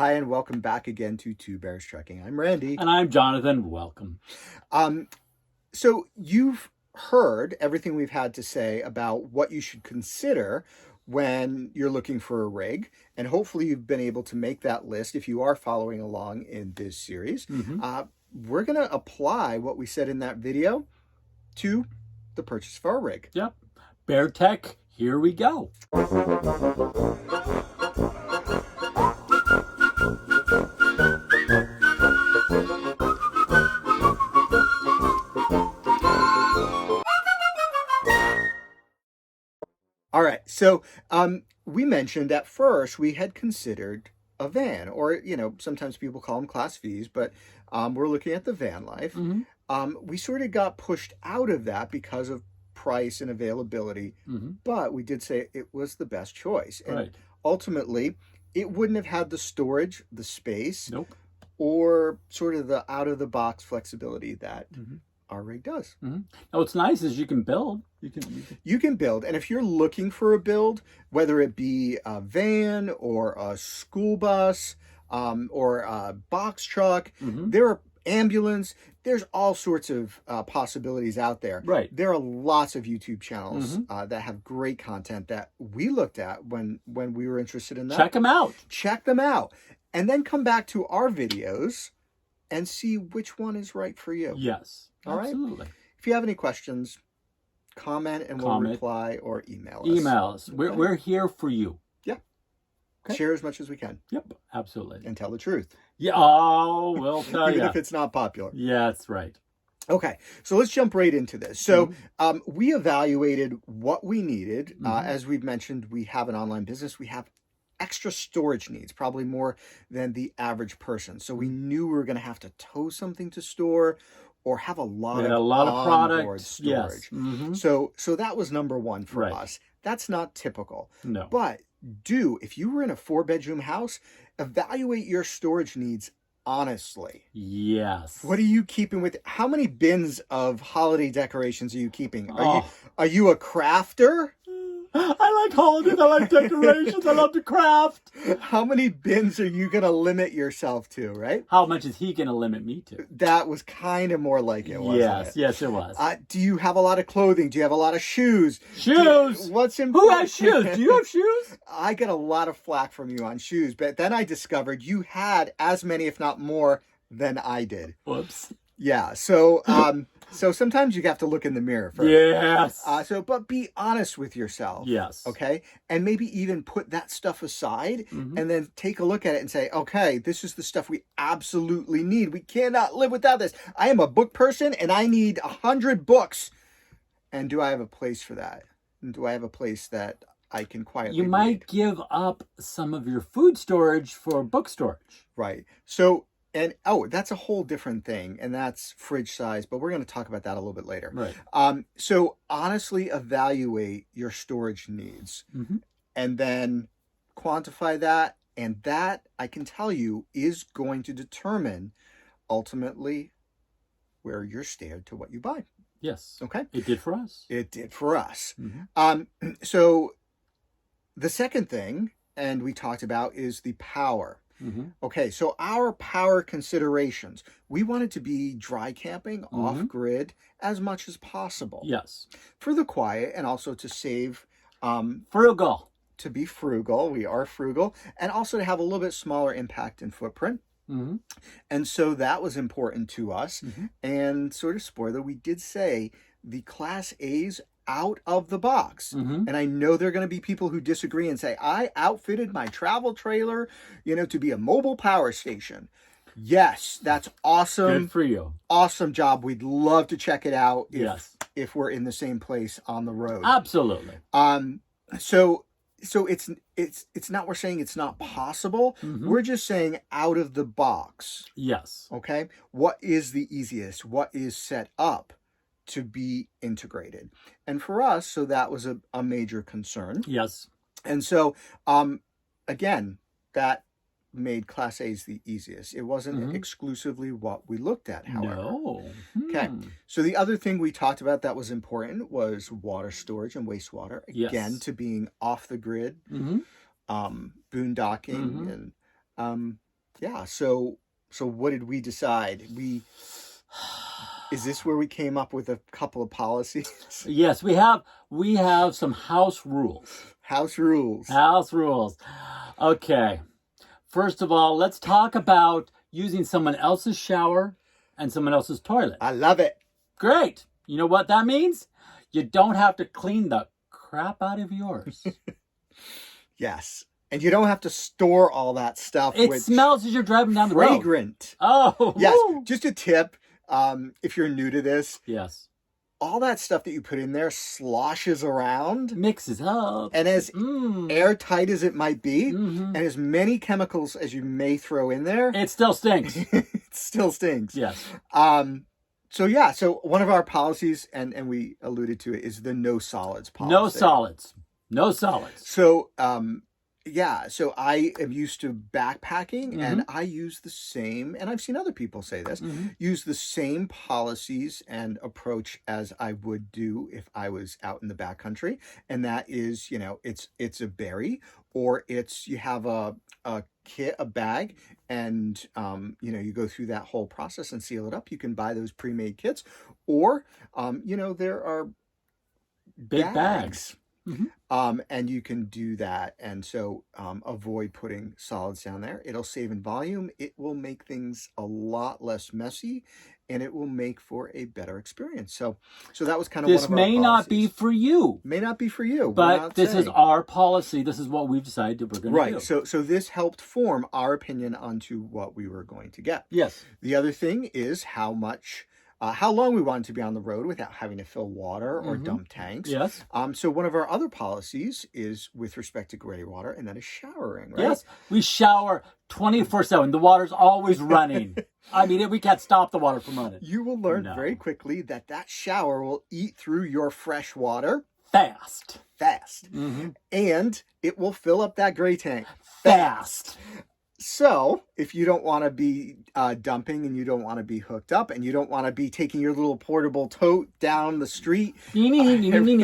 Hi, and welcome back again to Two Bears Trekking. I'm Randy. And I'm Jonathan. Welcome. So you've heard everything we've had to say about what you should consider when you're looking for a rig, and hopefully you've been able to make that list if you are following along in this series. We're going to apply what we said in that video to the purchase of our rig. Yep. Bear Tech, here we go. All right. So we mentioned at first we had considered a van, or, sometimes people call them Class Vs, but we're looking at the van life. We sort of got pushed out of that because of price and availability, but we did say it was the best choice. And ultimately, it wouldn't have had the storage, the space, or sort of the out-of-the-box flexibility that our rig does. Now, what's nice is you can build. You can build. And if you're looking for a build, whether it be a van or a school bus or a box truck, there are ambulance, there's all sorts of possibilities out there. There are lots of YouTube channels that have great content that we looked at when we were interested in that. Check them out. Check them out. And then come back to our videos and see which one is right for you. Yes. All absolutely. Right? If you have any questions, comment and we'll reply, or email us. Email us. We're here for you. Yeah. Okay. Share as much as we can. Yep, absolutely. And tell the truth. Yeah. Oh, we'll tell you. Even if it's not popular. Yeah, that's right. Okay, so let's jump right into this. So we evaluated what we needed. As we've mentioned, we have an online business. We have extra storage needs, probably more than the average person. So we knew we were going to have to tow something to store or have a lot of product storage. Yes. So that was number one for us. That's not typical. No. But if you were in a 4-bedroom house, evaluate your storage needs honestly. Yes. What are you keeping with? How many bins of holiday decorations are you keeping? Are you a crafter? I like holidays. I like decorations. I love to craft. How many bins are you going to limit yourself to, right? How much is he going to limit me to? That was kind of more like it, wasn't it? Yes, it was. Do you have a lot of clothing? Do you have a lot of shoes? Shoes? What's important? Who has shoes? Do you have shoes? I get a lot of flack from you on shoes, but then I discovered you had as many, if not more, than I did. Whoops. Yeah, so sometimes you have to look in the mirror first. Yes. But be honest with yourself. Yes. Okay? And maybe even put that stuff aside and then take a look at it and say, okay, this is the stuff we absolutely need. We cannot live without this. I am a book person and I need 100 books. And do I have a place for that? And do I have a place that I can quietly You might give up some of your food storage for book storage. Right. So... And, that's a whole different thing, and that's fridge size, but we're going to talk about that a little bit later. Right. So honestly evaluate your storage needs and then quantify that, and that, I can tell you, is going to determine ultimately where you're steered to what you buy. Yes. Okay? It did for us. It did for us. So the second thing, and we talked about, is the power. Okay, so our power considerations. We wanted to be dry camping off-grid as much as possible. Yes. For the quiet and also to save... frugal. To be frugal. We are frugal. And also to have a little bit smaller impact and footprint. And so that was important to us. And sort of spoiler, we did say the Class A's out of the box. And I know there are going to be people who disagree and say, I outfitted my travel trailer, to be a mobile power station. Yes, that's awesome. Good for you. Awesome job. We'd love to check it out if we're in the same place on the road. Absolutely. So it's not, we're saying it's not possible. We're just saying out of the box. Yes. Okay. What is the easiest? What is set up to be integrated? And for us, so that was a major concern. Yes. And so, again, that made Class A's the easiest. It wasn't exclusively what we looked at, however. No. Okay. So the other thing we talked about that was important was water storage and wastewater. Again, to being off the grid, boondocking, and Yeah. So what did we decide? Is this where we came up with a couple of policies? Yes, we have some house rules. House rules. House rules. Okay. First of all, let's talk about using someone else's shower and someone else's toilet. I love it. Great. You know what that means? You don't have to clean the crap out of yours. Yes. And you don't have to store all that stuff. It smells as you're driving down the road. Fragrant. Oh. Yes. Woo. Just a tip. If you're new to this. Yes. All that stuff that you put in there sloshes around. Mixes up. And as airtight as it might be, and as many chemicals as you may throw in there. It still stinks. It still stinks. Yes. So one of our policies, and we alluded to it, is the no solids policy. No solids. No solids. So, so I am used to backpacking, and I use the same, and I've seen other people say this, use the same policies and approach as I would do if I was out in the backcountry. And that is, it's a berry, or you have a kit, a bag, and you go through that whole process and seal it up. You can buy those pre-made kits, or there are big bags. And you can do that. And so avoid putting solids down there. It'll save in volume. It will make things a lot less messy, and it will make for a better experience. So that was kind of this one of our may not be policies. for you. May not be for you. But this is our policy. This is what we've decided that we're going to do. Right. So this helped form our opinion onto what we were going to get. Yes. The other thing is how long we wanted to be on the road without having to fill water or dump tanks. Yes. So one of our other policies is with respect to gray water, and that is showering, right? Yes. We shower 24/7. The water's always running. I mean, we can't stop the water from running. You will learn very quickly that shower will eat through your fresh water. Fast. And it will fill up that gray tank. Fast. So, if you don't want to be dumping, and you don't want to be hooked up, and you don't want to be taking your little portable tote down the street every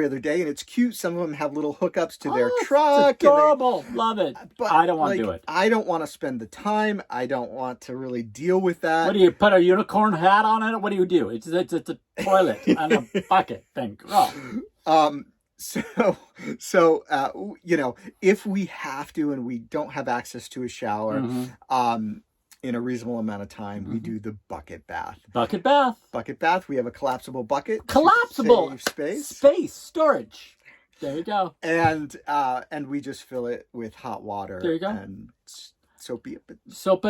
other day, and it's cute. Some of them have little hookups to their truck. It's adorable. Love it. But I don't want to do it. I don't want to spend the time. I don't want to really deal with that. What do you put a unicorn hat on it? What do you do? It's a toilet and a bucket thing. Oh. So if we have to and we don't have access to a shower, in a reasonable amount of time, we do the bucket bath. Bucket bath. We have a collapsible bucket. Collapsible. To save space. Space. Storage. There you go. And we just fill it with hot water. There you go. And soap it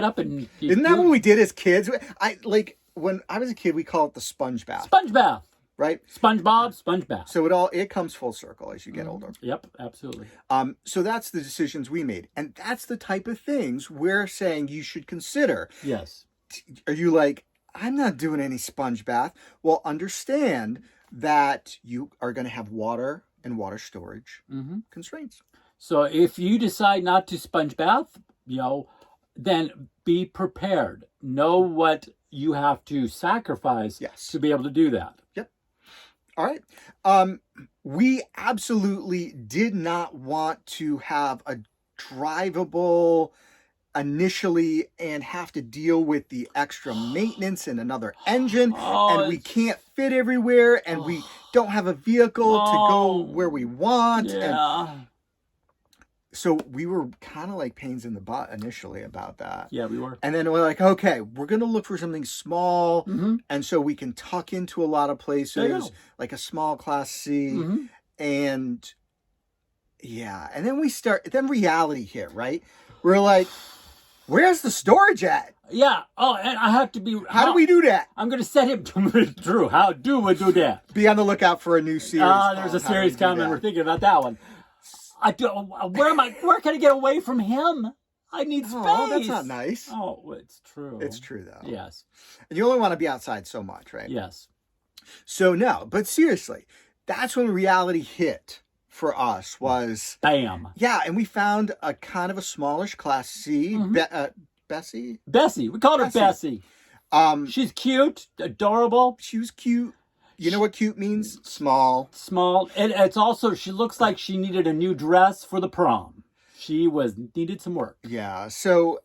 up. And isn't that what we did as kids? When I was a kid, we called it the sponge bath. Sponge bath. Right? SpongeBob, sponge bath. So it comes full circle as you get older. Yep, absolutely. So that's the decisions we made. And that's the type of things we're saying you should consider. Yes. Are you like, I'm not doing any sponge bath? Well, understand that you are going to have water and water storage constraints. So if you decide not to sponge bath, then be prepared. Know what you have to sacrifice to be able to do that. Yep. All right. We absolutely did not want to have a drivable initially and have to deal with the extra maintenance and another engine, and we can't fit everywhere, and we don't have a vehicle to go where we want. And so we were kind of like pains in the butt initially about that. Yeah, we were. And then we're like, okay, we're going to look for something small. And so we can tuck into a lot of places, like a small Class C. And and then reality hit, right? We're like, where's the storage at? Yeah. Oh, and I have to be... How do we do that? I'm going to set him to Drew. How do we do that? Be on the lookout for a new series. There's a series coming. We're thinking about that one. Where can I get away from him? I need space. Oh, that's not nice. Oh, it's true. It's true, though. Yes. And you only want to be outside so much, right? Yes. So, no, but seriously, that's when reality hit for us was... Bam. Yeah, and we found a kind of a smallish Class C. Bessie? Bessie. We called her Bessie. She's cute, adorable. She was cute. You know what cute means? Small. Small. And it's also, she looks like she needed a new dress for the prom. she needed some work. Yeah. So,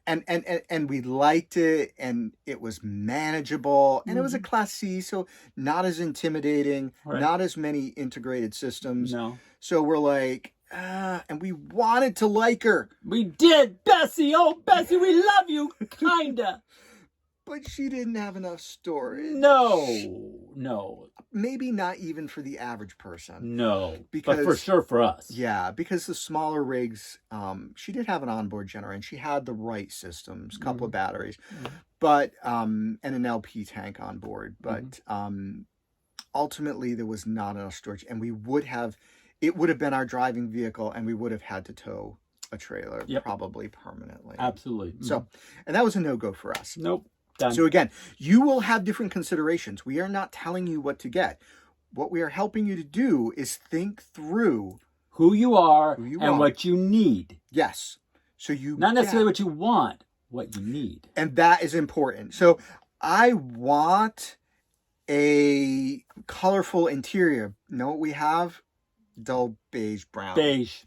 and we liked it, and it was manageable, and it was a Class C, so not as intimidating, not as many integrated systems. No. So we're like, and we wanted to like her. We did, Bessie. Oh, Bessie, we love you, kinda. But she didn't have enough storage. No. Maybe not even for the average person. No, but for sure for us. Yeah, because the smaller rigs, she did have an onboard generator, and she had the right systems, a couple of batteries, but and an LP tank on board. But ultimately, there was not enough storage, and it would have been our driving vehicle, and we would have had to tow a trailer probably permanently. Absolutely. So, and that was a no-go for us. Nope. Done. So again, you will have different considerations. We are not telling you what to get. What we are helping you to do is think through who you are and what you need. Yes. So not necessarily what you want, what you need. And that is important. So I want a colorful interior. Know what we have? Dull beige brown. Beige.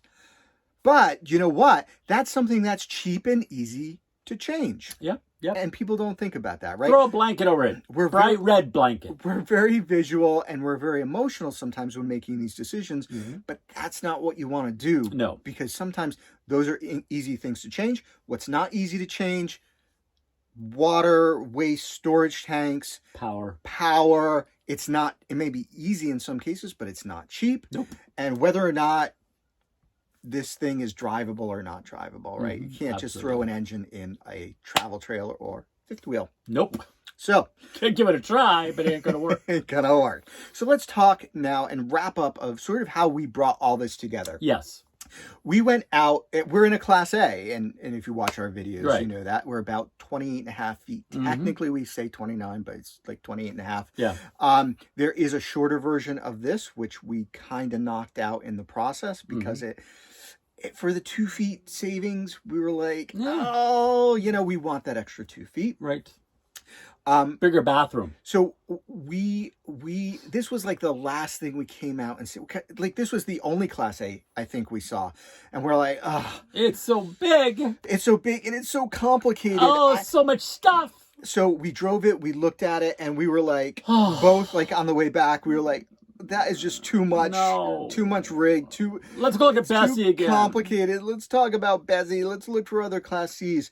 But you know what? That's something that's cheap and easy to change. Yep. And people don't think about that, right? Throw a blanket over it. Bright red blanket. We're very visual, and we're very emotional sometimes when making these decisions, but that's not what you want to do. No. Because sometimes those are easy things to change. What's not easy to change? Water, waste, storage tanks. Power. It may be easy in some cases, but it's not cheap. Nope. And whether or not this thing is drivable or not drivable, right? You can't just throw an engine in a travel trailer or fifth wheel. Nope. So could give it a try, but it ain't gonna work. Ain't gonna work. So let's talk now and wrap up of sort of how we brought all this together. Yes. We went out, we're in a Class A, and if you watch our videos, you know that. We're about 28 and a half feet. Technically, we say 29, but it's like 28 and a half. Yeah. There is a shorter version of this, which we kind of knocked out in the process because for the 2 feet savings, we were like, we want that extra 2 feet. Right. Bigger bathroom. So this was like the last thing we came out and said, like, this was the only Class A I think we saw. And we're like, it's so big. It's so big and it's so complicated. Oh, so much stuff. So we drove it, we looked at it, and we were like, both like on the way back, we were like, that is just too much. No. Too much rig. Let's go look at Bessie again. Complicated. Let's talk about Bessie. Let's look for other Class C's.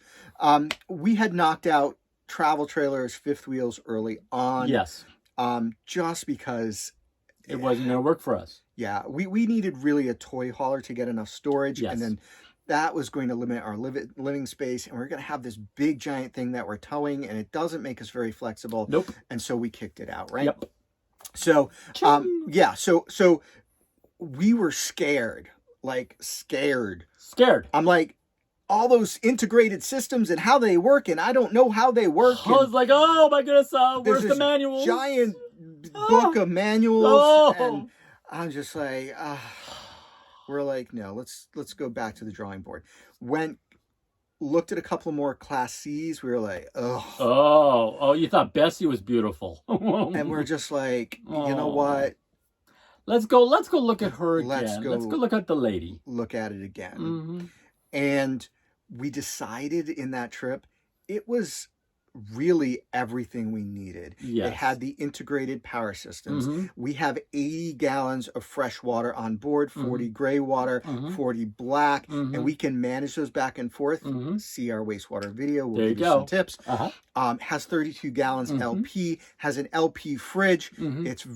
We had knocked out travel trailers, fifth wheels early on. Yes. Just because it wasn't going to work for us. Yeah. We needed really a toy hauler to get enough storage. Yes. And then that was going to limit our living space. And we're going to have this big giant thing that we're towing, and it doesn't make us very flexible. Nope. And so we kicked it out, right? Yep. So, so we were scared. I'm like, all those integrated systems and how they work, and I don't know how they work. I was like, oh my goodness, where's the manuals? Giant book of manuals, and I'm just like, we're like, no, let's go back to the drawing board. Looked at a couple more Class C's. We were like, oh, you thought Bessie was beautiful. And we're just like, you know what? Let's go look at her again. Let's go look at the lady. Look at it again. And we decided in that trip, it was really everything we needed. Yes. It had the integrated power systems. We have 80 gallons of fresh water on board, 40 gray water, 40 black, and we can manage those back and forth. See our wastewater video. We'll give you some tips. Has 32 gallons LP, has an LP fridge. It's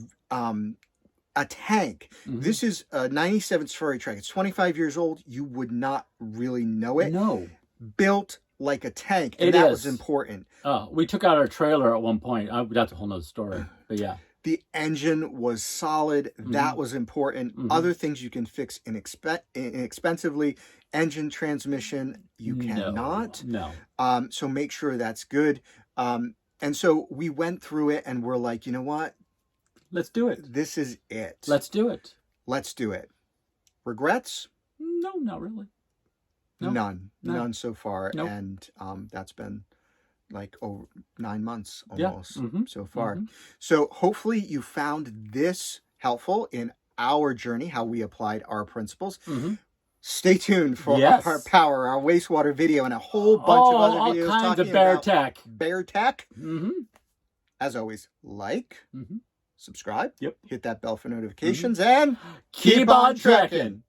a tank. This is a 97 Ferrari truck. It's 25 years old. You would not really know it. No. Built like a tank, and that was important. We took out our trailer at one point. That's a whole nother story, but yeah. The engine was solid. That was important. Other things you can fix inexpensively. Engine, transmission, you cannot. No. So make sure that's good. And so we went through it, and we're like, you know what? Let's do it. This is it. Let's do it. Let's do it. Regrets? No, not really. None so far. And that's been like over 9 months almost so far. So hopefully you found this helpful in our journey, how we applied our principles. Stay tuned for Yes. our power, our wastewater video, and a whole bunch of other videos all kinds talking of bear about tech. bear tech. Mm-hmm. As always, like, Mm-hmm. subscribe, Yep. hit that bell for notifications, and Keep on trekking.